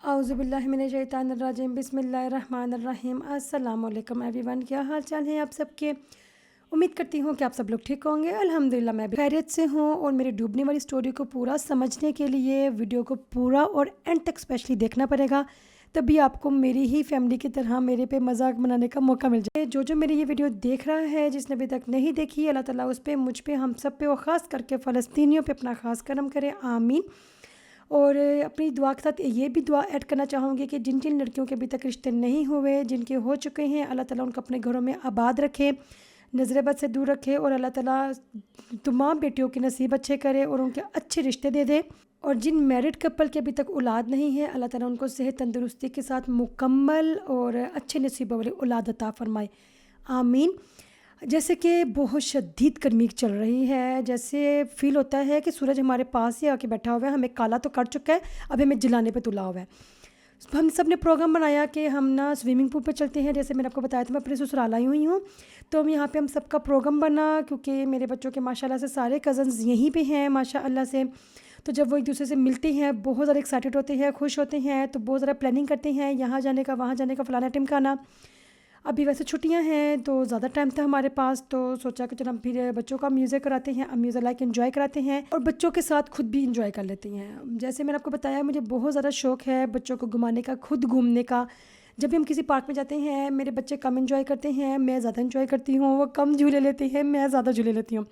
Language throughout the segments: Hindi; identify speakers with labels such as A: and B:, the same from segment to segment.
A: औज़ुबिल्लाहिमिनश्शैतानिर्रजीम बिस्मिल्लाहिर्रहमानिर्रहीम। अस्सलाम वालेकुम एवरीवन, क्या हाल चाल है आप सबके। उम्मीद करती हूँ कि आप सब लोग ठीक होंगे। अल्हम्दुलिल्लाह मैं भी खैरियत से हूँ। और मेरी डूबने वाली स्टोरी को पूरा समझने के लिए वीडियो को पूरा और एंड तक स्पेशली देखना पड़ेगा, तभी आपको मेरी ही फैमिली की तरह मेरे पे मजाक बनाने का मौका मिल जाए। जो मेरी ये वीडियो देख रहा है, जिसने अभी तक नहीं देखी, अल्लाह ताला उस पर, मुझ पे, हम सब पे और ख़ास करके फ़लस्तीनियों पे अपना ख़ास करम करे, आमीन। और अपनी दुआ के साथ ये भी दुआ ऐड करना चाहूँगी कि जिन जिन लड़कियों के अभी तक रिश्ते नहीं हुए, जिनके हो चुके हैं, अल्लाह ताला उनको अपने घरों में आबाद रखे, नज़र बद से दूर रखे, और अल्लाह ताला तमाम बेटियों के नसीब अच्छे करे और उनके अच्छे रिश्ते दे दे। और जिन मैरिड कपल के अभी तक औलाद नहीं है, अल्लाह ताला उनको सेहत तंदुरुस्ती के साथ मुकम्मल और अच्छे नसीबों वाली औलाद अता फरमाए, आमीन। जैसे कि बहुत शदीद गर्मी चल रही है, जैसे फ़ील होता है कि सूरज हमारे पास ही आके बैठा हुआ है, हमें काला तो कर चुका है, अब हमें जलाने पे तुला हुआ है। हम सब ने प्रोग्राम बनाया कि हम ना स्विमिंग पूल पे चलते हैं। जैसे मैंने आपको बताया था, मैं अपने ससुराल आई हुई हूँ, तो हम यहाँ पे हम सबका प्रोग्राम बना, क्योंकि मेरे बच्चों के माशाल्लाह से सारे कज़न्स यहीं पे हैं माशाल्लाह से। तो जब वो एक दूसरे से मिलते हैं, बहुत ज़्यादा एक्साइटेड होते हैं, खुश होते हैं, तो बहुत ज़्यादा प्लानिंग करते हैं, यहाँ जाने का, वहाँ जाने का, फ़लाना टाइम का आना। अभी वैसे छुट्टियां हैं तो ज़्यादा टाइम था हमारे पास, तो सोचा कि चलो हम फिर बच्चों का म्यूज़िक कराते हैं, हम म्यूज़िक लाइक एंजॉय कराते हैं और बच्चों के साथ खुद भी इंजॉय कर लेते हैं। जैसे मैंने आपको बताया, मुझे बहुत ज़्यादा शौक है बच्चों को घुमाने का, खुद घूमने का। जब भी हम किसी पार्क में जाते हैं, मेरे बच्चे कम इंजॉय करते हैं, मैं ज़्यादा इंजॉय करती हूँ, वो कम झूले लेते हैं, मैं ज़्यादा झूले लेती हूँ।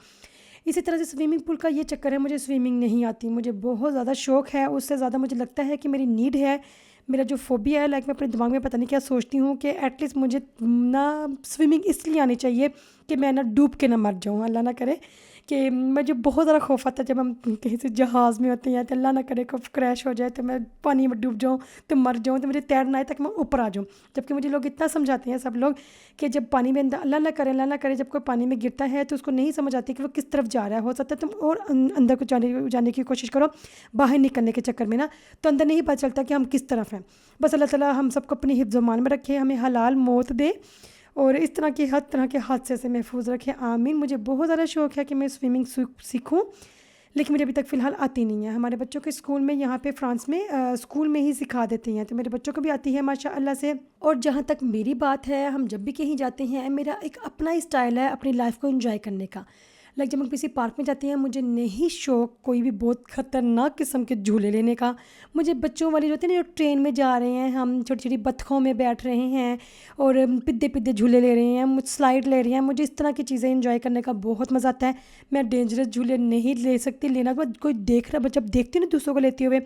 A: इसी तरह से स्विमिंग पूल का ये चक्कर है, मुझे स्विमिंग नहीं आती, मुझे बहुत ज़्यादा शौक है, उससे ज़्यादा मुझे लगता है कि मेरी नीड है। मेरा जो फ़ोबिया है, लाइक मैं अपने दिमाग में पता नहीं क्या सोचती हूँ कि एटलीस्ट मुझे ना स्विमिंग इसलिए आनी चाहिए कि मैं ना डूब के ना मर जाऊँ, अल्लाह ना करे। कि मुझे बहुत ज़्यादा खौफ आता है जब हम कहीं से जहाज़ में होते हैं, तो अल्लाह ना करे कब क्रैश हो जाए तो मैं पानी में डूब जाऊँ, तो मर जाऊँ, तो मुझे तैरना आए तक मैं ऊपर आ जाऊँ। जबकि मुझे लोग इतना समझाते हैं सब लोग कि जब पानी में अंदर, अल्लाह ना करे, अल्लाह ना करे, जब कोई पानी में गिरता है तो उसको नहीं समझ आती कि वो किस तरफ जा रहा है। हो सकता है तुम और अंदर को जाने की कोशिश करो, बाहर निकलने के चक्कर में ना, तो अंदर नहीं पता चलता कि हम किस तरफ हैं। बस अल्लाह ताला हम सबको अपनी हिफ्ज़ मान में रखे, हमें हलाल मौत दे और इस तरह के हर तरह के हादसे से महफूज रखे, आमीन। मुझे बहुत ज़्यादा शौक़ है कि मैं स्विमिंग सीखूं, लेकिन मुझे अभी तक फ़िलहाल आती नहीं है। हमारे बच्चों के स्कूल में, यहाँ पे फ्रांस में स्कूल में ही सिखा देते हैं, तो मेरे बच्चों को भी आती है माशाअल्लाह से। और जहाँ तक मेरी बात है, हम जब भी कहीं जाते हैं, मेरा एक अपना स्टाइल है अपनी लाइफ को एंजॉय करने का। लाइक जब हम किसी पार्क में जाते हैं, मुझे नहीं शौक कोई भी बहुत ख़तरनाक किस्म के झूले लेने का। मुझे बच्चों वाली जो होती है ना, जो ट्रेन में जा रहे हैं, हम छोटी छोटी बतखों में बैठ रहे हैं और पिद्दे पिद्दे झूले ले रहे हैं, मुझ स्लाइड ले रहे हैं, मुझे इस तरह की चीज़ें एंजॉय करने का बहुत मज़ा आता है। मैं डेंजरस झूले नहीं ले सकती, लेना को कोई देख रहा, जब देखती हूँ ना दूसरों को लेते हुए,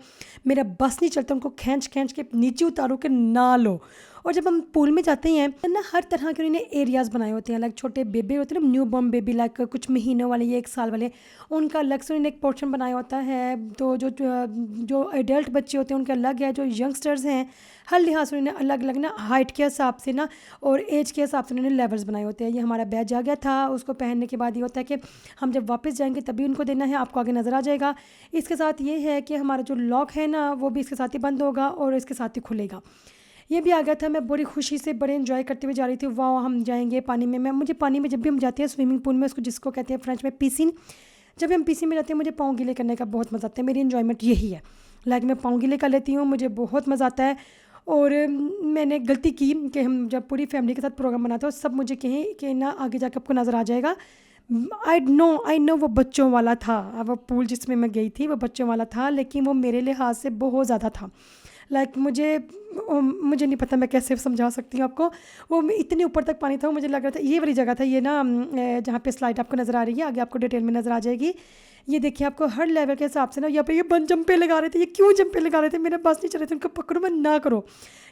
A: मेरा बस नहीं चलता उनको खींच खींच के नीचे उतारो के ना लो। और जब हम पूल में जाते हैं ना, हर तरह के उन्होंने एरियाज़ बनाए होते हैं, लाइक छोटे बेबी होते हैं ना, न्यू बॉर्न बेबी, लाइक कुछ महीनों वाले या 1 साल वाले, उनका अलग से उन्होंने एक पोर्शन बनाया होता है। तो जो एडल्ट बच्चे होते हैं उनके अलग है, जो यंगस्टर्स हैं हर लिहाज से उन्होंने अलग अलग ना, हाइट के हिसाब से ना और एज के हिसाब से उन्होंने लेवल्स बनाए होते हैं। ये हमारा बैच आ गया था, उसको पहनने के बाद ये होता है कि हम जब वापस जाएंगे तभी उनको देना है, आपको आगे नज़र आ जाएगा। इसके साथ ये है कि हमारा जो लॉक है ना, वो भी इसके साथ ही बंद होगा और इसके साथ ही खुलेगा। ये भी आ गया था। मैं बड़ी खुशी से बड़े एंजॉय करते हुए जा रही थी, वाह हम जाएंगे पानी में। मुझे पानी में जब भी हम जाते हैं स्विमिंग पूल में, उसको जिसको कहते हैं फ्रेंच में पिसिन, जब हम पिसिन में जाते हैं मुझे पाँव गीले करने का बहुत मज़ा आता है। मेरी एंजॉयमेंट यही है, लाइक मैं पाँव गीले कर लेती हूँ, मुझे बहुत मज़ा आता है। और मैंने गलती की कि हम जब पूरी फैमिली के साथ प्रोग्राम बनाते हो, सब मुझे कहें कि ना आगे जाकर आपको नज़र आ जाएगा। आई नो वो बच्चों वाला था, वो पूल जिसमें मैं गई थी वो बच्चों वाला था, लेकिन वो मेरे लिहाज से बहुत ज़्यादा था। लाइक मुझे नहीं पता मैं कैसे समझा सकती हूँ आपको। वो इतने ऊपर तक पानी था, मुझे लग रहा था ये वाली जगह था, ये ना जहाँ पे स्लाइड आपको नज़र आ रही है, आगे आपको डिटेल में नज़र आ जाएगी। ये देखिए आपको हर लेवल के हिसाब से ना, यहाँ पे ये बन जंपे लगा रहे थे, ये क्यों जंपे लगा रहे थे, मेरे बस नहीं चल रहे थे, उनको पकड़ो मैं ना करो।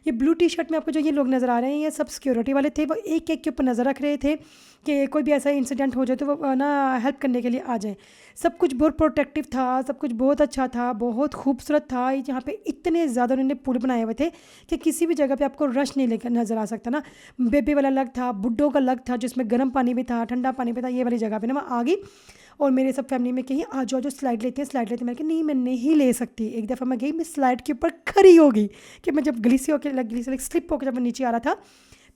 A: ये ब्लू टी शर्ट में आपको जो ये लोग नज़र आ रहे हैं, ये सब सिक्योरिटी वाले थे, वो एक एक के ऊपर नज़र रख रहे थे कि कोई भी ऐसा इंसिडेंट हो जाए तो वो ना हेल्प करने के लिए आ जाए। सब कुछ बहुत प्रोटेक्टिव था, सब कुछ बहुत अच्छा था, बहुत खूबसूरत था। यहाँ पे इतने ज़्यादा उन्होंने पुल बनाए हुए थे कि किसी भी जगह पे आपको रश नहीं लेकर नज़र आ सकता ना। बेबी वाला अलग था, बुड्ढों का अलग था, जिसमें गर्म पानी भी था, ठंडा पानी भी था। ये वाली जगह पे ना मैं आ गई और मेरे सब फैमिली में कहीं आ जाओ जो स्लाइड लेते हैं, स्लाइड लेते हैं। मैं कहा नहीं, मैं नहीं ले सकती। एक दफ़ा मैं गई, मैं स्लाइड के ऊपर खड़ी हो गई कि मैं जब गली से होकर स्लिप होकर जब मैं नीचे आ रहा था,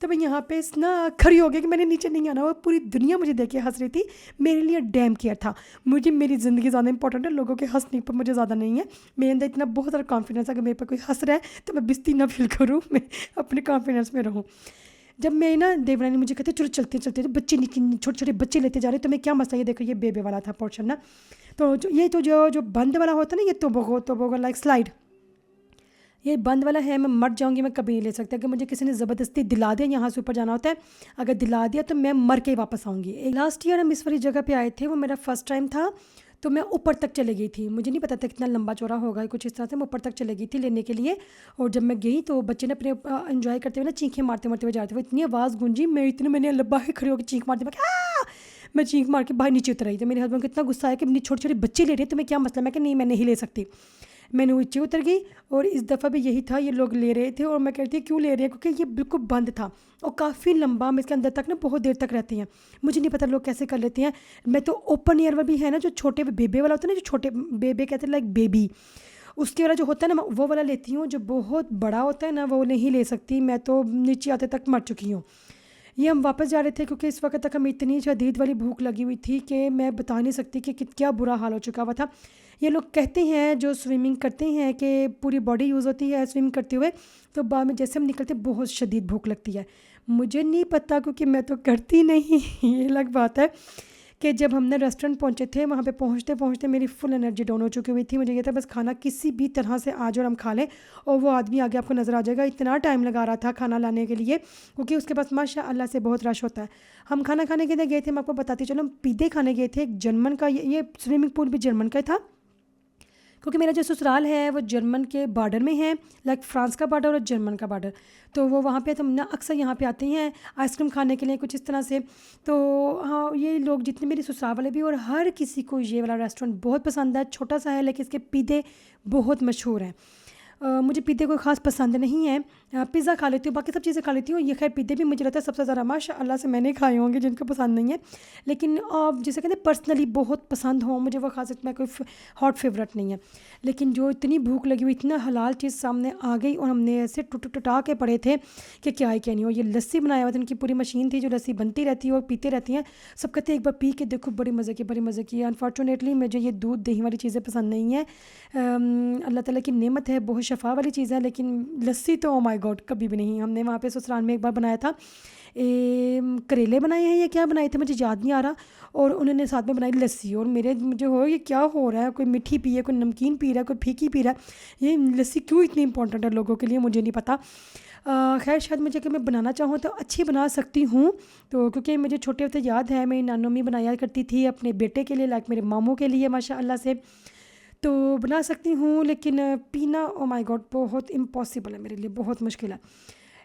A: तो मैं यहाँ पे ना खड़ी हो गई कि मैंने नीचे नहीं आना, और पूरी दुनिया मुझे देख के हंस रही थी। मेरे लिए डैम केयर था, मुझे मेरी ज़िंदगी ज़्यादा इंपॉर्टेंट है, लोगों के हंसने पर मुझे ज़्यादा नहीं है। मेरे अंदर इतना बहुत सारा कॉन्फिडेंस है कि मेरे पर कोई हंस रहा है तो मैं बेइज्जती ना फील करूँ, मैं अपने कॉन्फिडेंस में रहूँ। जब मैं ना देवरानी मुझे कहते चलो चलते चलते, तो बच्चे छोटे छोटे बच्चे लेते जा रहे, तो मैं क्या मसला, ये देखो ये बेबे वाला था पोर्शन ना, तो जो बंद वाला होता है ना, ये तो लाइक स्लाइड, ये बंद वाला है, मैं मर जाऊंगी, मैं कभी नहीं ले सकता। अगर मुझे किसी ने ज़बरदस्ती दिला दिया यहाँ से ऊपर जाना होता है, अगर दिला दिया तो मैं मर के ही वापस आऊँगी। लास्ट ईयर हम इस वाली जगह पे आए थे, वो मेरा फर्स्ट टाइम था, तो मैं ऊपर तक चले गई थी, मुझे नहीं पता था कितना लंबा चौड़ा होगा, कुछ इस तरह से मैं ऊपर तक चले गई थी लेने के लिए। और जब मैं गई तो बच्चे ने अपने एंजॉय करते हुए ना चीखें मारते मारते हुए जा रहे थे, वो इतनी आवाज़ गूंजी, मैंने अल्लाह खड़ी होकर चीख मारती, मैं चीख मार के बाहर नीचे उतर आई। तो मेरे हस्बैंड को इतना गुस्सा आया कि छोटे छोटे बच्चे ले रहे, तो मैं क्या मसला, मैं कि नहीं मैं नहीं ले सकती। मैंने नीचे उतर गई, और इस दफ़ा भी यही था, ये लोग ले रहे थे, और मैं कहती थी क्यों ले रहे हैं, क्योंकि ये बिल्कुल बंद था और काफ़ी लंबा, हम इसके अंदर तक ना बहुत देर तक रहते हैं। मुझे नहीं पता लोग कैसे कर लेते हैं। मैं तो ओपन एयर वाला भी है ना, जो छोटे बेबे वाला होता है ना, जो छोटे बेबे कहते हैं लाइक बेबी, उसके वाला जो होता है ना, वो वाला लेती हूँ। जो बहुत बड़ा होता है ना, वो नहीं ले सकती मैं, तो नीचे आते तक मर चुकी हूँ। ये हम वापस जा रहे थे, क्योंकि इस वक्त तक हमें इतनी शदीद वाली भूख लगी हुई थी कि मैं बता नहीं सकती कि क्या बुरा हाल हो चुका हुआ था। ये लोग कहते हैं जो स्विमिंग करते हैं कि पूरी बॉडी यूज़ होती है स्विम करते हुए, तो बाद में जैसे हम निकलते बहुत शदीद भूख लगती है। मुझे नहीं पता, क्योंकि मैं तो करती नहीं ये अलग बात है कि जब हमने रेस्टोरेंट पहुंचे थे, वहाँ पे पहुंचते पहुंचते मेरी फुल एनर्जी डाउन हो चुकी हुई थी। मुझे ये था बस खाना किसी भी तरह से आज और हम खा लें, और वो आदमी आगे आपको नज़र आ जाएगा। इतना टाइम लगा रहा था खाना लाने के लिए, क्योंकि उसके पास माशाअल्लाह से बहुत रश होता है। हम खाना खाने के लिए गए थे, मैं आपको बताती चलो, हम पिज़्ज़ा खाने गए थे। एक जर्मन का, ये स्विमिंग पूल भी जर्मन का था, क्योंकि मेरा जो ससुराल है वो जर्मन के बॉर्डर में है, लाइक फ्रांस का बॉर्डर और जर्मन का बॉर्डर। तो वो वहाँ पे, तो हम ना अक्सर यहाँ पे आते हैं आइसक्रीम खाने के लिए, कुछ इस तरह से। तो हाँ, ये लोग जितने मेरे ससुराल वाले भी, और हर किसी को ये वाला रेस्टोरेंट बहुत पसंद है। छोटा सा है लेकिन इसके पिज़्ज़े बहुत मशहूर हैं। मुझे पिज़्ज़े कोई ख़ास पसंद नहीं है, पिज़्ज़ा खा लेती हूँ, बाकी सब चीज़ें खा लेती हूँ। ये खैर पिज़्ज़े भी मुझे लगता है सबसे ज़्यादा माशाअल्लाह से मैंने खाए होंगे, जिनको पसंद नहीं है। लेकिन जिसे कहते हैं पर्सनली बहुत पसंद हो मुझे, वो ख़ास मैं कोई हॉट फेवरेट नहीं है। लेकिन जो इतनी भूख लगी हुई, इतना हलाल चीज़ सामने आ गई, और हमने ऐसे टुटा के पड़े थे कि क्या है क्या नहीं हो। ये लस्सी बनाया हुआ था, इनकी पूरी मशीन थी जो लस्सी बनती रहती है और पीते रहती हैं। सब कहते हैं एक बार पी के देखो, बड़ी मज़े की, बड़ी मज़े की। अनफॉर्चुनेटली मुझे ये दूध दही वाली चीज़ें पसंद नहीं है। अल्लाह ताला की नेमत है, बहुत शफा वाली चीज़ है, लेकिन लस्सी तो ओ माय गॉड कभी भी नहीं। हमने वहाँ पे ससुराल में एक बार बनाया था, करेले बनाए हैं या क्या बनाए थे मुझे याद नहीं आ रहा, और उन्होंने साथ में बनाई लस्सी। और मुझे हो ये क्या हो रहा है, कोई मीठी पी है, कोई नमकीन पी रहा है, कोई फीकी पी रहा है, ये लस्सी क्यों इतनी इंपॉर्टेंट है लोगों के लिए, मुझे नहीं पता। खैर शायद मुझे, कि मैं बनाना चाहूँ तो अच्छी बना सकती हूँ, तो क्योंकि मुझे छोटे होते याद है मेरी नानू अम्मी बनाया करती थी अपने बेटे के लिए, लाइक मेरे मामू के लिए माशाअल्लाह से, तो बना सकती हूँ। लेकिन पीना ओ माय गॉड बहुत इम्पॉसिबल है मेरे लिए, बहुत मुश्किल है।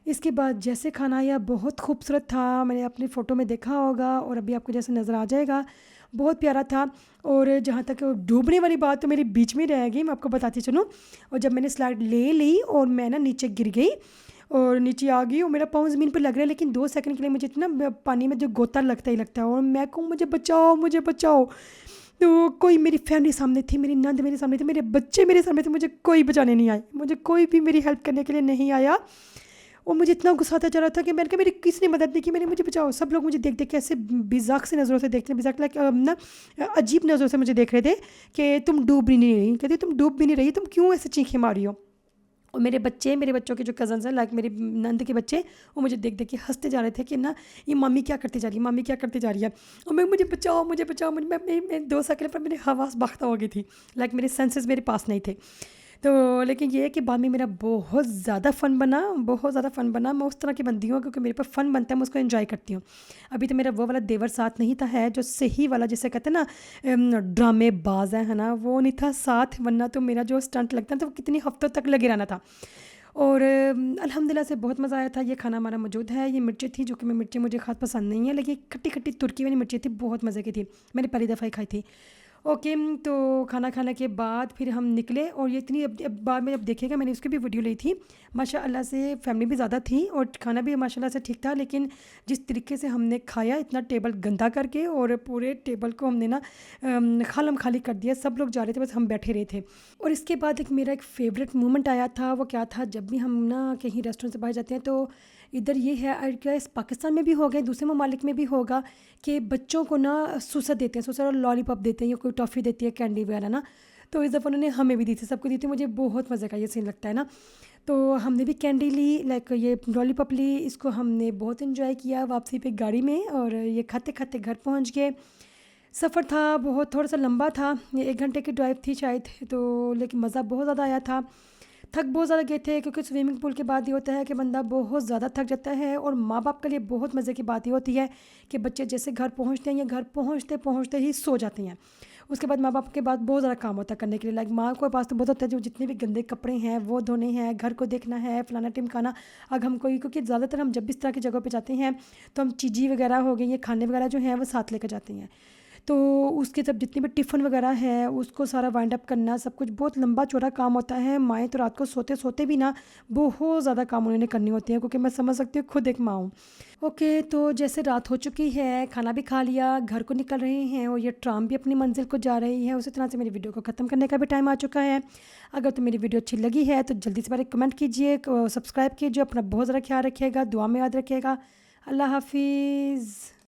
A: इसके बाद जैसे खाना आया बहुत खूबसूरत था, मैंने अपनी फ़ोटो में देखा होगा और अभी आपको जैसे नज़र आ जाएगा, बहुत प्यारा था। और जहाँ तक डूबने वाली बात तो मेरी बीच में रह गई, मैं आपको बताती चलूँ। और जब मैंने स्लाइड ले ली और मैं ना नीचे गिर गई और नीचे आ गई, और मेरा पाँव ज़मीन पर लग रहा है, लेकिन 2 सेकंड के लिए मुझे इतना पानी में जो गोता लगता ही लगता है, और मैं कहूँ मुझे बचाओ, मुझे बचाओ। तो कोई, मेरी फैमिली सामने थी, मेरी नंद मेरे सामने थी, मेरे बच्चे मेरे सामने थे, मुझे कोई बचाने नहीं आए, मुझे कोई भी मेरी हेल्प करने के लिए नहीं आया। और मुझे इतना गुस्सा आता जा रहा था कि मैंने कहा मेरी किसी ने मदद नहीं की, मैंने मुझे बचाओ। सब लोग मुझे देख देख के ऐसे बिज़ाक से नज़रों से देखते हैं, बिज़ाक लाइक ना अजीब नज़रों से मुझे देख रहे थे कि तुम डूब भी नहीं रही। कहती तुम डूब भी नहीं रही, तुम क्यों ऐसे चीखें मारी हो। और मेरे बच्चों के जो कज़न्स हैं, लाइक मेरी नंद के बच्चे, वो मुझे देख देख के हंसते जा रहे थे कि ना ये मम्मी क्या करती जा रही है, मम्मी क्या करती जा रही है। और मुझे बचाओ, मुझे बचाओ, मैं 2 सेकंड पर मेरी हवास बाख्ता हो गई थी, लाइक मेरे सेंसेस मेरे पास नहीं थे। तो लेकिन ये है कि बाद में मेरा बहुत ज़्यादा फ़न बना, बहुत ज़्यादा फ़न बना। मैं उस तरह की बंदी हूँ क्योंकि मेरे पर फ़न बनता है, मैं उसको एंजॉय करती हूँ। अभी तो मेरा वो वाला देवर साथ नहीं था, है जो सही वाला जिसे कहते हैं ना ड्रामेबाज है ना, वो नहीं था साथ, वरना तो मेरा जो स्टंट लगता था वो कितनी हफ्तों तक लगे रहना था। और अल्हम्दुलिल्लाह से बहुत मज़ा आया था। ये खाना हमारा मौजूद है। ये मिर्ची थी, जो कि मिर्ची मुझे ख़ास पसंद नहीं है, लेकिन खट्टी खट्टी तुर्की वाली मिर्ची थी, बहुत मज़े की थी, मैंने पहली दफ़ा ही खाई थी। ओके, तो खाना खाने के बाद फिर हम निकले और ये इतनी अब बाद में जब देखिएगा मैंने उसकी भी वीडियो ली थी। माशाअल्लाह से फैमिली भी ज़्यादा थी और खाना भी माशाअल्लाह से ठीक था, लेकिन जिस तरीके से हमने खाया इतना टेबल गंदा करके और पूरे टेबल को हमने ना खालम खाली कर दिया। सब लोग जा रहे थे, बस हम बैठे रहे थे। और इसके बाद एक मेरा एक फ़ेवरेट मोमेंट आया था। वो क्या था, जब भी हम ना कहीं रेस्टोरेंट से बाहर जाते हैं तो इधर ये है और क्या इस पाकिस्तान में भी होगा, दूसरे ममालिक में भी होगा कि बच्चों को ना सुसत देते हैं, सुसत और लॉलीपॉप देते हैं या कोई टॉफ़ी देती है, कैंडी वगैरह ना। तो इस दफ़ा उन्होंने हमें भी दी थी, सबको दी थी। मुझे बहुत मज़े का ये सीन लगता है ना। तो हमने भी कैंडी ली, लाइक ये लॉलीपॉप ली, इसको हमने बहुत इन्जॉय किया वापसी पे गाड़ी में। और ये खाते खाते घर पहुंच गए। सफ़र था बहुत थोड़ा सा लंबा था, ये 1 घंटे की ड्राइव थी शायद, तो लेकिन मज़ा बहुत ज़्यादा आया था। थक बहुत ज़्यादा गए थे क्योंकि स्विमिंग पूल के बाद ये होता है कि बंदा बहुत ज़्यादा थक जाता है। और माँ बाप के लिए बहुत मज़े की बात ये होती है कि बच्चे जैसे घर पहुँचते हैं या घर पहुँचते पहुँचते ही सो जाते हैं। उसके बाद माँ बाप के बाद बहुत ज़्यादा काम होता है करने के लिए। लाइक माँ के पास तो बहुत होता है, जो जितने भी गंदे कपड़े हैं वो धोने हैं, घर को देखना है, फलाना टिमकाना। अगर हम कोई, क्योंकि ज़्यादातर हम जब भी इस तरह की जगह पे जाते हैं तो हम चीज़ी वगैरह हो गई, ये खाने वगैरह जो हैं वो साथ लेकर जाते हैं। तो उसके सब जितने भी टिफ़िन वगैरह है उसको सारा वाइंड अप करना, सब कुछ बहुत लंबा चौड़ा काम होता है। माएँ तो रात को सोते सोते भी ना बहुत ज़्यादा काम उन्होंने करनी होती है, क्योंकि मैं समझ सकती हूँ, खुद एक माँ हूँ। ओके, तो जैसे रात हो चुकी है, खाना भी खा लिया, घर को निकल रहे हैं और ये ट्राम भी अपनी मंजिल को जा रही है। उसी तरह से मेरी वीडियो को ख़त्म करने का भी टाइम आ चुका है। अगर तो मेरी वीडियो अच्छी लगी है तो जल्दी से पहले कमेंट कीजिए, सब्सक्राइब कीजिए, अपना बहुत ज़्यादा ख्याल रखिएगा, दुआ में याद रखिएगा। अल्लाह हाफिज़।